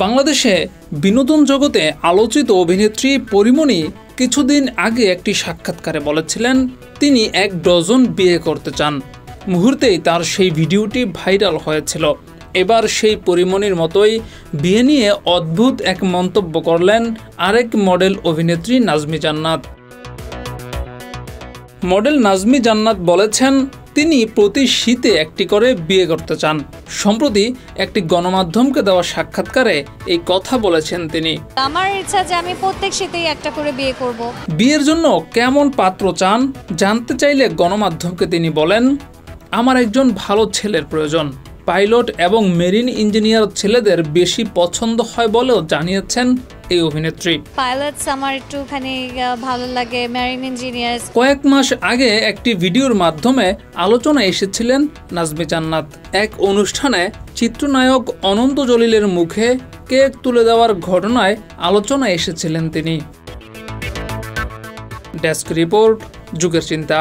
বাংলাদেশে বিনোদন জগতে আলোচিত অভিনেত্রী পরীমনি কিছুদিন আগে একটি সাক্ষাৎকারে বলেছিলেন তিনি 1 ডজন বিয়ে করতে চান। মুহূর্তেই তার সেই ভিডিওটি ভাইরাল হয়েছিল। এবার সেই পরীমনির মতোই বিয়ে নিয়ে অদ্ভুত এক মন্তব্য করলেন আরেক মডেল অভিনেত্রী নাজমি জান্নাত। মডেল নাজমি জান্নাত বলেছেন তিনি প্রতি শীতে একটি করে বিয়ে করতে চান। সম্প্রতি একটি গণমাধ্যমকে দেওয়া সাক্ষাৎকারে এই কথা বলেছেন তিনি। আমার ইচ্ছা যে আমি প্রত্যেক শীতেই একটা করে বিয়ে করব। বিয়ের জন্য কেমন পাত্র চান জানতে চাইলে গণমাধ্যমকে তিনি বলেন, আমার একজন ভালো ছেলের প্রয়োজন। পাইলট এবং মেরিন ইঞ্জিনিয়ার ছেলেদের বেশি পছন্দ হয় বলেও জানিয়েছেন এই অভিনেত্রী। পাইলটস আমার একটুখানি ভালো লাগে, মেরিন ইঞ্জিনিয়ার। কয়েক মাস আগে একটি ভিডিওর মাধ্যমে আলোচনায় এসেছিলেন নাজমি জান্নাত। এক অনুষ্ঠানে চিত্রনায়ক অনন্ত জলিলের মুখে কেক তুলে দেওয়ার ঘটনায় আলোচনায় এসেছিলেন তিনি। ডেস্ক রিপোর্ট, যুগের চিন্তা।